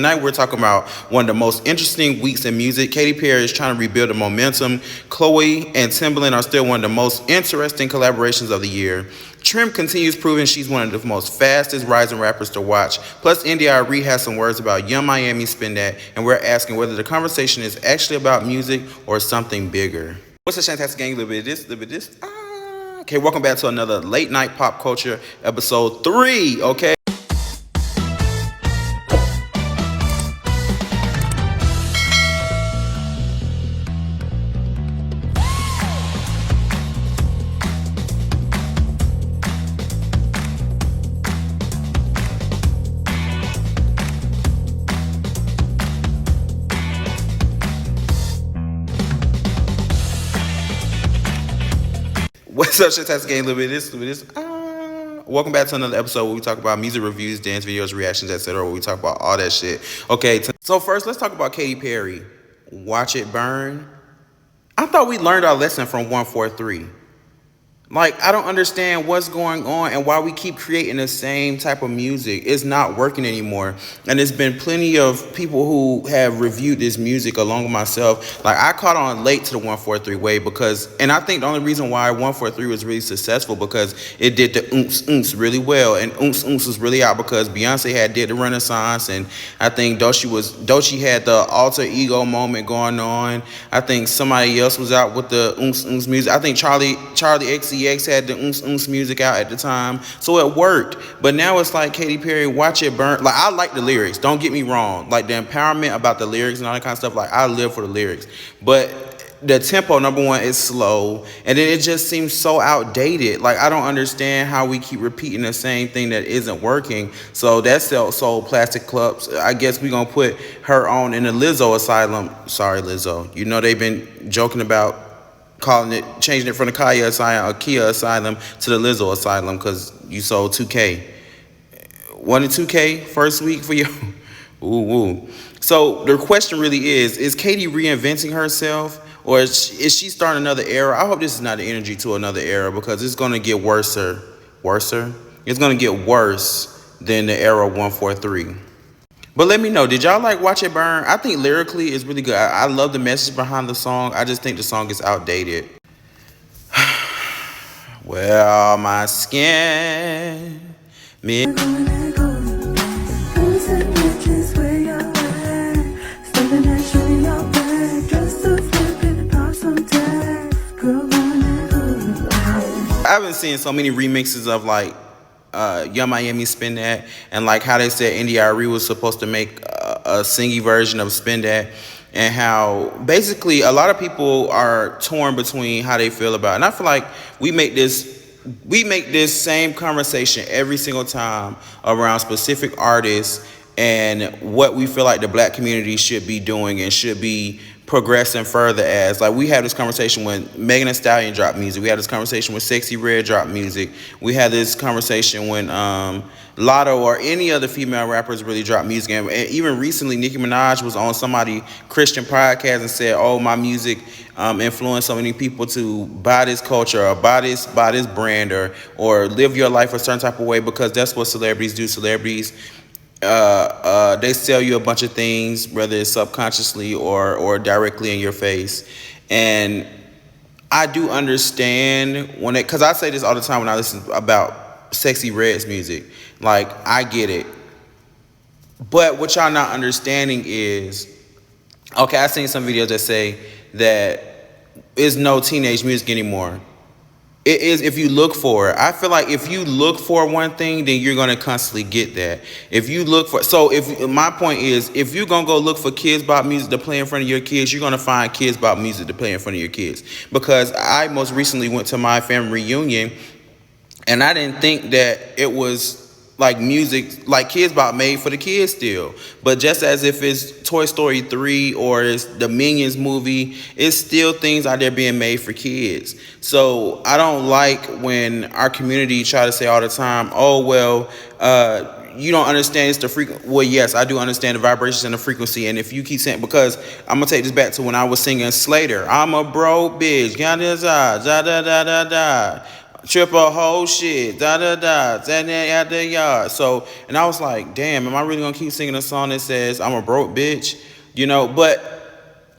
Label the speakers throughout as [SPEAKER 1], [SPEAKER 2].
[SPEAKER 1] Tonight we're talking about one of the most interesting weeks in music. Katy Perry is trying to rebuild the momentum. Chlöe and Timbaland are still one of the most interesting collaborations of the year. Trim continues proving she's one of the most fastest rising rappers to watch. Plus, Arie has some words about Young Miami Spin That, and we're asking whether the conversation is actually about music or something bigger. What's up, Shantastic Gang? A little bit of this, a little bit of this. Okay, welcome back to another late night pop culture episode 3. Okay. What's up, Shantastic Gang? A little bit of this, a little bit of this. Welcome back to another episode where we talk about music reviews, dance videos, reactions, etc. Where we talk about all that shit. Okay, so first, let's talk about Katy Perry. Watch It Burn. I thought we learned our lesson from 143. Like, I don't understand what's going on and why we keep creating the same type of music. It's not working anymore. And there's been plenty of people who have reviewed this music along with myself. Like, I caught on late to the 143 wave and I think the only reason why 143 was really successful because it did the oomps really well. And oomps was really out because Beyonce did the Renaissance, and I think Doechii had the alter ego moment going on. I think somebody else was out with the oomps music. I think Charlie XCX had the music out at the time, so it worked. But now it's like Katy Perry, Watch It Burn. Like, I like the lyrics, don't get me wrong, like the empowerment about the lyrics and all that kind of stuff. Like, I live for the lyrics, but the tempo, number one, is slow, and then it just seems so outdated. Like, I don't understand how we keep repeating the same thing that isn't working. So that's sold Plastic Clubs. I guess we're gonna put her on in the Lizzo asylum. Sorry, Lizzo, you know they've been joking about changing it from the Kia Asylum to the Lizzo Asylum because you sold 2K. 1 to 2K first week for you. Ooh. So the question really is Katy reinventing herself, or is she starting another era? I hope this is not the energy to another era because it's going to get worser. It's going to get worse than the era 143. But let me know, did y'all like Watch It Burn? I think lyrically it's really good. I love the message behind the song. I just think the song is outdated. Well, my skin. I've been seeing so many remixes of like Young Miami Spin That, and like how they said Arie was supposed to make a singy version of Spin That, and how basically a lot of people are torn between how they feel about it. And I feel like we make this same conversation every single time around specific artists and what we feel like the black community should be doing and should be progressing further as. Like, we had this conversation when Megan Thee Stallion dropped music. We had this conversation when Sexy Red dropped music. We had this conversation when Lotto or any other female rappers really dropped music. And even recently, Nicki Minaj was on somebody Christian podcast and said, oh, my music influenced so many people to buy this culture or buy this brand or live your life a certain type of way, because that's what celebrities do. Celebrities, they sell you a bunch of things, whether it's subconsciously or directly in your face. And I do understand because I say this all the time when I listen about Sexy Red's music. Like, I get it. But what y'all not understanding is, okay, I've seen some videos that say that there's no teenage music anymore. It is if you look for it. I feel like if you look for one thing, then you're gonna constantly get that. My point is, if you're gonna go look for Kids Bop music to play in front of your kids, you're gonna find Kids Bop music to play in front of your kids. Because I most recently went to my family reunion, and I didn't think that it was like music like Kids Bop made for the kids still. But just as if it's Toy Story 3 or it's the Minions movie, it's still things out there being made for kids. So I don't like when our community try to say all the time, oh, well, you don't understand it's the frequency. Well, yes, I do understand the vibrations and the frequency. And if you keep saying, because I'm going to take this back to when I was singing Slater, I'm a bro bitch, da da da da da da da. triple whole shit, da da da, that at the yard. So, and I was like, damn, am I really gonna keep singing a song that says I'm a broke bitch? But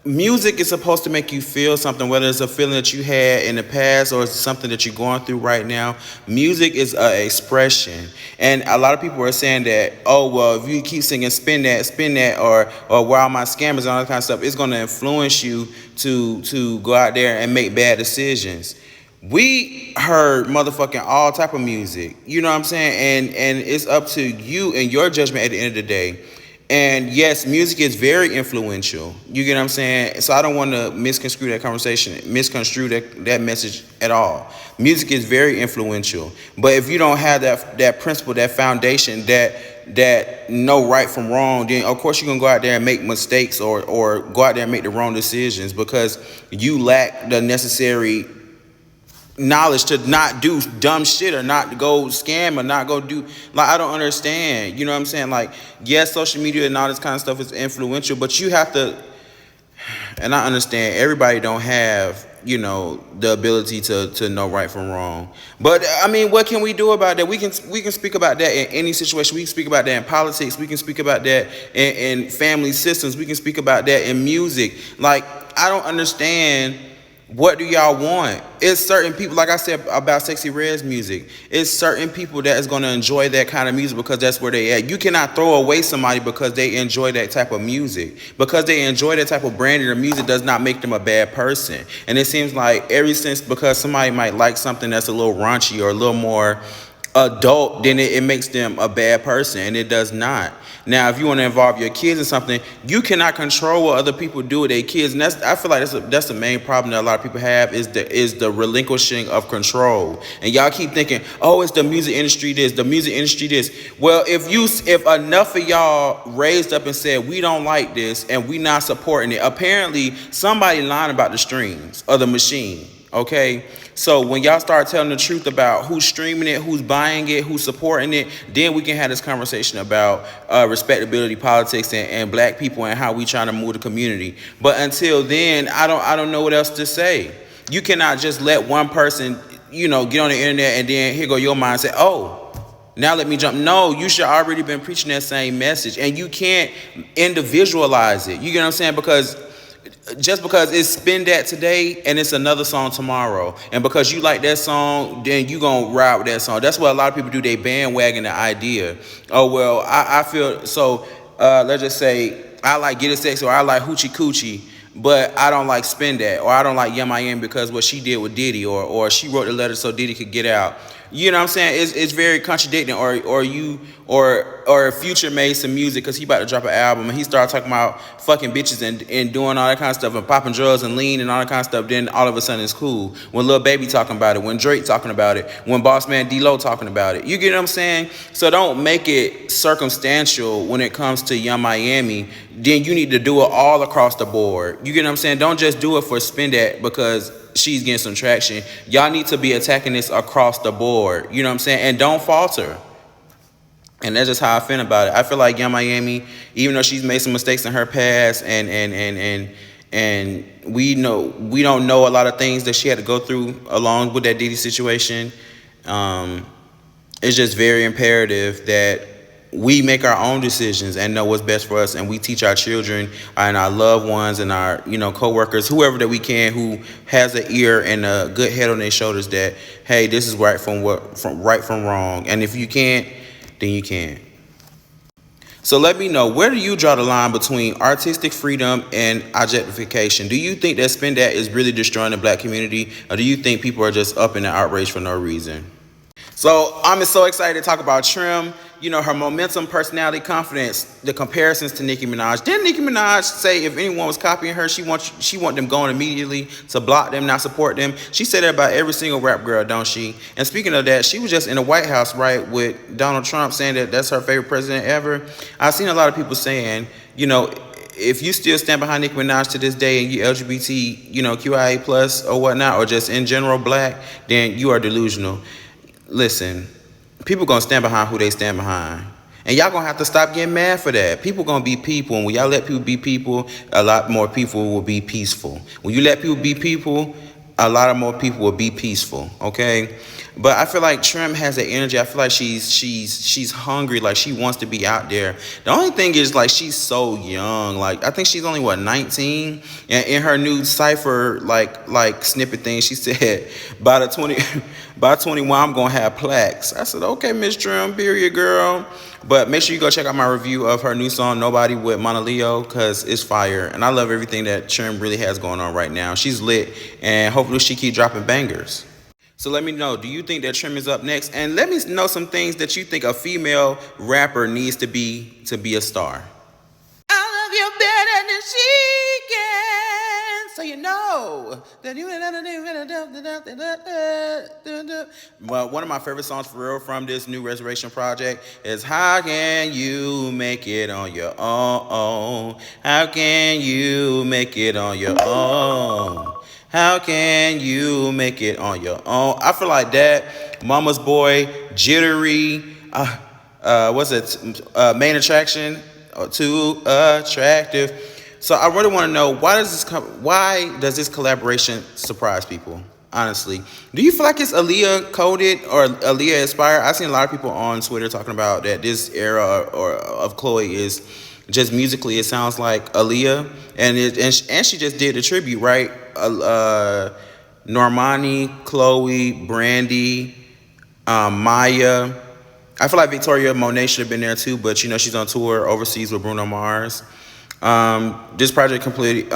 [SPEAKER 1] music is supposed to make you feel something, whether it's a feeling that you had in the past or it's something that you're going through right now. Music is an expression. And a lot of people are saying that, oh, well, if you keep singing spin that, or where all my scammers and all that kind of stuff, it's going to influence you to go out there and make bad decisions. We heard motherfucking all type of music, you know what I'm saying? And it's up to you and your judgment at the end of the day. And yes, music is very influential. You get what I'm saying? So I don't want to misconstrue that message at all. Music is very influential. But if you don't have that principle, that foundation, that know right from wrong, then of course you're gonna go out there and make mistakes or go out there and make the wrong decisions because you lack the necessary knowledge to not do dumb shit or not go scam or not go do, like, I don't understand. You know what I'm saying? Like, yes, social media and all this kind of stuff is influential, but you have to, and I understand everybody don't have, the ability to know right from wrong. But I mean, what can we do about that? We can speak about that in any situation. We can speak about that in politics. We can speak about that in family systems. We can speak about that in music. Like, I don't understand. What do y'all want? It's certain people, like I said about Sexy Red's music, it's certain people that is going to enjoy that kind of music because that's where they at. You cannot throw away somebody because they enjoy that type of music. Because they enjoy that type of branding of music does not make them a bad person. And it seems like ever since, because somebody might like something that's a little raunchy or a little more adult, then it makes them a bad person, and it does not. Now, if you want to involve your kids in something, you cannot control what other people do with their kids, and I feel like that's the main problem that a lot of people have is the relinquishing of control. And y'all keep thinking, oh, it's the music industry this, the music industry this. Well, if enough of y'all raised up and said we don't like this and we not supporting it, apparently somebody lying about the streams or the machine. Okay, so when y'all start telling the truth about who's streaming it, who's buying it, who's supporting it, then we can have this conversation about respectability, politics, and black people and how we trying to move the community. But until then, I don't know what else to say. You cannot just let one person, get on the internet and then here go your mind say, oh, now let me jump. No, you should already been preaching that same message, and you can't individualize it. You get what I'm saying? Because just because it's spin that today and it's another song tomorrow, and because you like that song, then you gonna ride with that song. That's what a lot of people do. They bandwagon the idea. Oh well, I feel so. Let's just say I like Get It Sexy or I like Hoochie Coochie, but I don't like Spin That, or I don't like Yum I Am because what she did with Diddy, or she wrote the letter so Diddy could get out. You know what I'm saying? It's very contradicting. Or Future made some music because he about to drop an album and he started talking about fucking bitches and doing all that kind of stuff and popping drugs and lean and all that kind of stuff. Then all of a sudden it's cool. When Lil Baby talking about it, when Drake talking about it, when Boss Man D-Lo talking about it. You get what I'm saying? So don't make it circumstantial when it comes to Young Miami. Then you need to do it all across the board. You get what I'm saying? Don't just do it for Spin That because she's getting some traction. Y'all need to be attacking this across the board. You know what I'm saying? And don't falter. And that's just how I feel about it. I feel like Young Miami, even though she's made some mistakes in her past, and we don't know a lot of things that she had to go through along with that Diddy situation. It's just very imperative that we make our own decisions and know what's best for us, and we teach our children and our loved ones and our co-workers, whoever that we can, who has an ear and a good head on their shoulders, that hey, this is right from wrong, and if you can't, then you can't. So let me know, where do you draw the line between artistic freedom and objectification? Do you think that Spin That is really destroying the black community, or do you think people are just up in the outrage for no reason? So I'm so excited to talk about Trim. Her momentum, personality, confidence, the comparisons to Nicki Minaj. Didn't Nicki Minaj say if anyone was copying her, she want them going immediately, to block them, not support them? She said that about every single rap girl, don't she? And speaking of that, she was just in the White House, right, with Donald Trump, saying that that's her favorite president ever. I've seen a lot of people saying, if you still stand behind Nicki Minaj to this day and you LGBT, QIA plus or whatnot, or just in general black, then you are delusional. Listen, people gonna stand behind who they stand behind. And y'all gonna have to stop getting mad for that. People gonna be people, and when y'all let people be people, a lot more people will be peaceful. When you let people be people, a lot of more people will be peaceful, okay? But I feel like Trim has the energy. I feel like she's hungry. Like she wants to be out there. The only thing is like she's so young. Like I think she's only what 19. And in her new cipher like snippet thing, she said by the 20 by 21 I'm gonna have plaques. I said okay, Miss Trim, period, girl. But make sure you go check out my review of her new song Nobody with Mana Leo, because it's fire. And I love everything that Trim really has going on right now. She's lit, and hopefully she keep dropping bangers. So let me know, do you think that Trim is up next? And let me know some things that you think a female rapper needs to be a star. I love you better than she can, so you know that you. Well, one of my favorite songs for real from this new Resurrection project is "How Can You Make It on Your Own? How can you make it on your own? How can you make it on your own?" I feel like that. Mama's Boy, Jittery, what's it? Main Attraction, Too Attractive. So I really want to know, why does this collaboration surprise people? Honestly, do you feel like it's Aaliyah coded or Aaliyah inspired? I've seen a lot of people on Twitter talking about that this era or of Chlöe is just musically it sounds like Aaliyah, and she just did a tribute, right? Normani, Chlöe, Brandy, Maya. I feel like Victoria Monet should have been there too, but she's on tour overseas with Bruno Mars. This project comprised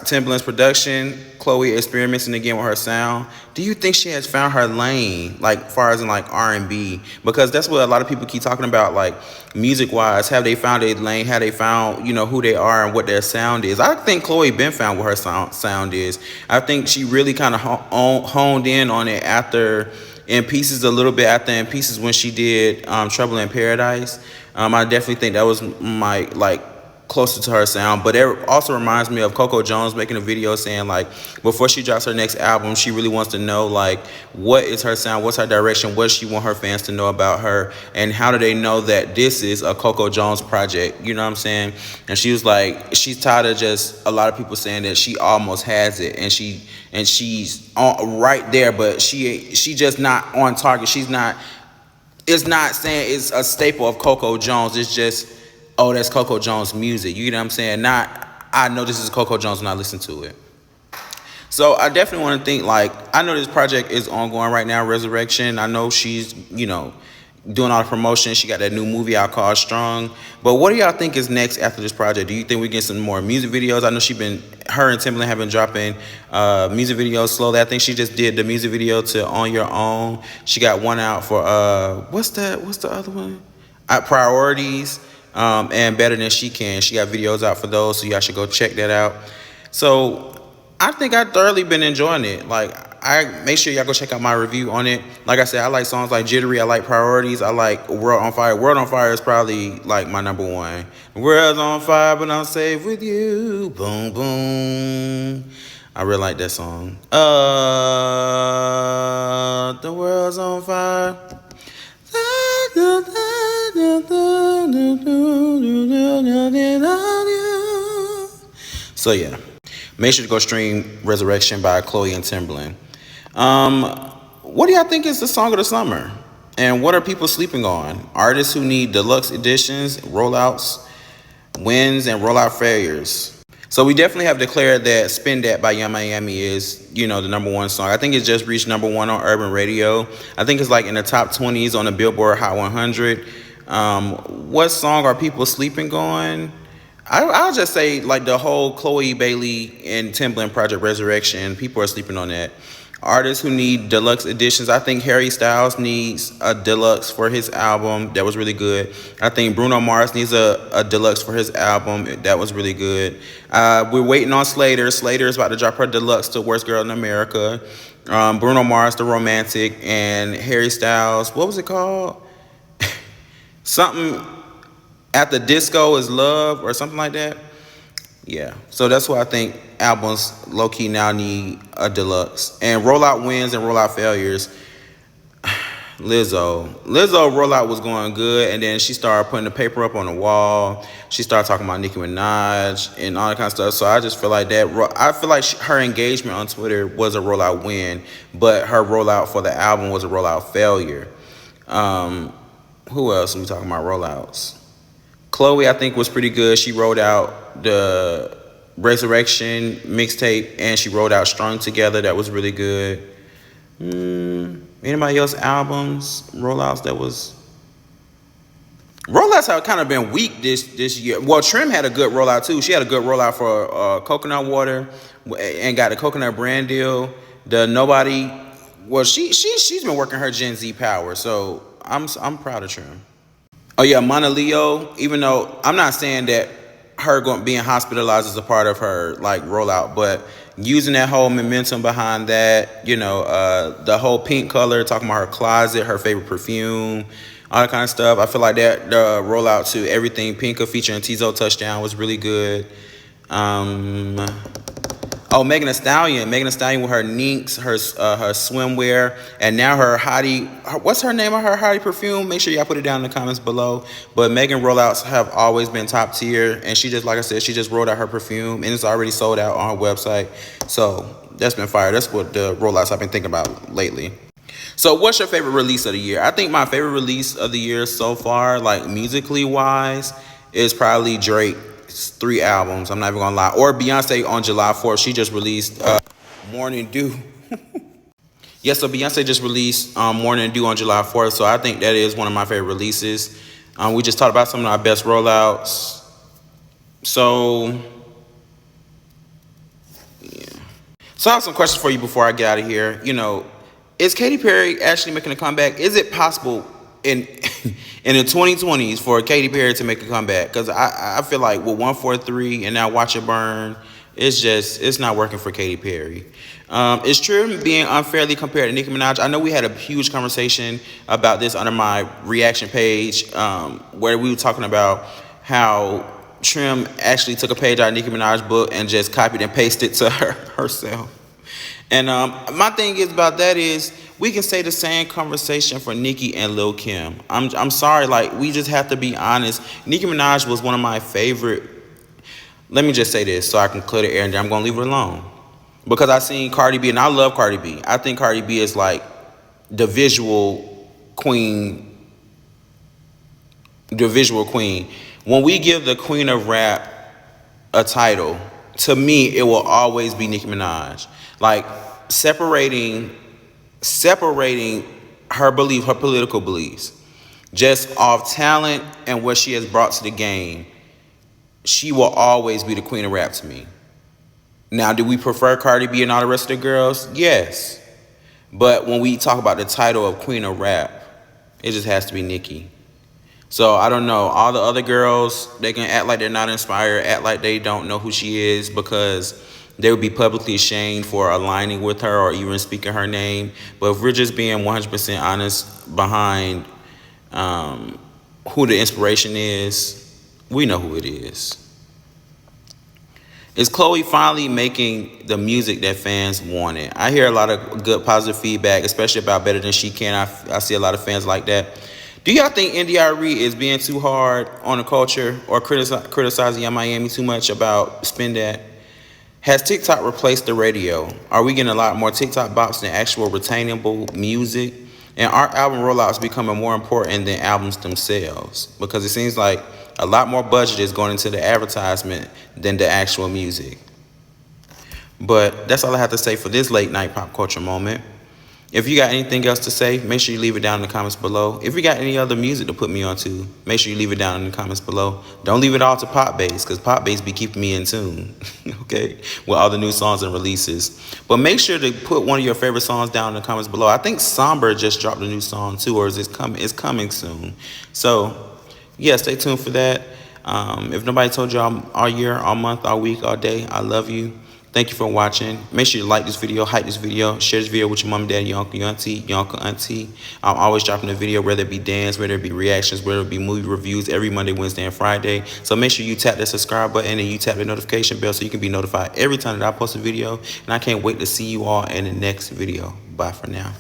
[SPEAKER 1] Timbaland's production, Chlöe experimenting again with her sound. Do you think she has found her lane, like far as in like R&B? Because that's what a lot of people keep talking about, like music-wise. Have they found a lane? Have they found who they are and what their sound is? I think Chlöe been found what her sound is. I think she really kind of honed in on it after In Pieces a little bit after In Pieces when she did Trouble in Paradise. I definitely think that was my closer to her sound, but it also reminds me of Coco Jones making a video saying like before she drops her next album, she really wants to know like what is her sound, what's her direction, what does she want her fans to know about her, and how do they know that this is a Coco Jones project, you know what I'm saying? And she was like, she's tired of just a lot of people saying that she almost has it, and she's right there, but she just not on target. It's not saying it's a staple of Coco Jones. It's just, oh, that's Coco Jones music. You know what I'm saying? Not, I know this is Coco Jones when I listen to it. So I definitely want to think I know this project is ongoing right now, Resurrection. I know she's, doing all the promotion. She got that new movie out called Strong. But what do y'all think is next after this project? Do you think we get some more music videos? I know her and Timbaland have been dropping music videos slowly. I think she just did the music video to On Your Own. She got one out for, what's the other one? Priorities. And Better Than She Can. She got videos out for those, so y'all should go check that out. So I think I thoroughly been enjoying it. I make sure y'all go check out my review on it. Like I said, I like songs like Jittery, I like Priorities, I like World on Fire. World on Fire is probably my number one. The world's on fire, but I'm safe with you. Boom, boom. I really like that song. The world's on fire. So yeah, make sure to go stream Resurrection by Chlöe and Timbaland. What do y'all think is the song of the summer? And what are people sleeping on? Artists who need deluxe editions, rollouts, wins, and rollout failures. So we definitely have declared that Spin That by Young Miami is, the number one song. I think it just reached number one on urban radio. I think it's in the top 20s on the Billboard Hot 100. What song are people sleeping on? I'll just say the whole Chlöe Bailey and Timbaland project Resurrection. People are sleeping on that. Artists who need deluxe editions. I think Harry Styles needs a deluxe for his album. That was really good. I think Bruno Mars needs a deluxe for his album. That was really good. We're waiting on Slater. Slater is about to drop her deluxe to Worst Girl in America. Bruno Mars, The Romantic, and Harry Styles. What was it called? Something After Disco is Love or something like that. Yeah, so that's why I think albums low-key now need a deluxe. And rollout wins and rollout failures. Lizzo rollout was going good, and then she started putting the paper up on the wall. She started talking about Nicki Minaj and all that kind of stuff. So I just feel like that. I feel like her engagement on Twitter was a rollout win, but her rollout for the album was a rollout failure. Who else are we talking about rollouts? Chlöe, I think, was pretty good. She rolled out the Resurrection mixtape, and she rolled out Strung Together. That was really good. Anybody else albums, rollouts that was... Rollouts have kind of been weak this year. Well, Trim had a good rollout too. She had a good rollout for coconut water and got a coconut brand deal. The Nobody... Well, she's been working her Gen Z power, so I'm proud of Trim. Oh yeah, Mana Leo. Even though I'm not saying that her being hospitalized is a part of her like rollout, but using that whole momentum behind that, the whole pink color, talking about her closet, her favorite perfume, all that kind of stuff. I feel like that the rollout to Everything Pinka featuring Tizo Touchdown was really good. Megan Thee Stallion with her Ninx, her swimwear, and now her hottie. What's her name of her hottie perfume? Make sure y'all put it down in the comments below. But Megan rollouts have always been top tier, and she just, like I said, she just rolled out her perfume, and it's already sold out on her website. So that's been fire. That's what the rollouts I've been thinking about lately. So what's your favorite release of the year? I think my favorite release of the year so far, like musically wise, is probably Drake. 3 albums, I'm not even gonna lie. Or Beyonce on July 4th. She just released Morning Dew. Yeah, so Beyonce just released Morning Dew on July 4th. So I think that is one of my favorite releases. We just talked about some of our best rollouts. So, yeah. So I have some questions for you before I get out of here. Is Katy Perry actually making a comeback? Is it possible in the 2020s for Katy Perry to make a comeback? Because I feel like with 143 and now Watch It Burn, it's not working for Katy Perry. Is Trim being unfairly compared to Nicki Minaj? I know we had a huge conversation about this under my reaction page, where we were talking about how Trim actually took a page out of Nicki Minaj's book and just copied and pasted to herself. And my thing is about that is we can say the same conversation for Nicki and Lil Kim. I'm sorry, like, we just have to be honest. Nicki Minaj was one of my favorite. Let me just say this so I can clear the air, and then I'm gonna leave it alone. Because I seen Cardi B, and I love Cardi B. I think Cardi B is like the visual queen. The visual queen. When we give the queen of rap a title, to me, it will always be Nicki Minaj. Like, separating her political beliefs, just off talent and what she has brought to the game, she will always be the queen of rap to me. Now, do we prefer Cardi B and all the rest of the girls? Yes. But when we talk about the title of queen of rap, it just has to be Nicki. So I don't know. All the other girls, they can act like they're not inspired, act like they don't know who she is, because they would be publicly ashamed for aligning with her or even speaking her name. But if we're just being 100% honest behind who the inspiration is, we know who it is. Is Chlöe finally making the music that fans wanted? I hear a lot of good positive feedback, especially about Better Than She Can. I see a lot of fans like that. Do y'all think Arie is being too hard on the culture or criticizing Young Miami too much about Spin That? Has TikTok replaced the radio? Are we getting a lot more TikTok bops than actual retainable music? And are album rollouts becoming more important than albums themselves? Because it seems like a lot more budget is going into the advertisement than the actual music. But that's all I have to say for this late night pop culture moment. If you got anything else to say, make sure you leave it down in the comments below. If you got any other music to put me on to, make sure you leave it down in the comments below. Don't leave it all to Pop Bass, because Pop Bass be keeping me in tune, okay, with all the new songs and releases. But make sure to put one of your favorite songs down in the comments below. I think Somber just dropped a new song too, or is it coming? It's coming soon. So, yeah, stay tuned for that. If nobody told you all year, all month, all week, all day, I love you. Thank you for watching. Make sure you like this video, hype this video, share this video with your mom, dad, your uncle, your auntie. I'm always dropping a video, whether it be dance, whether it be reactions, whether it be movie reviews, every Monday, Wednesday, and Friday. So make sure you tap that subscribe button and you tap the notification bell so you can be notified every time that I post a video. And I can't wait to see you all in the next video. Bye for now.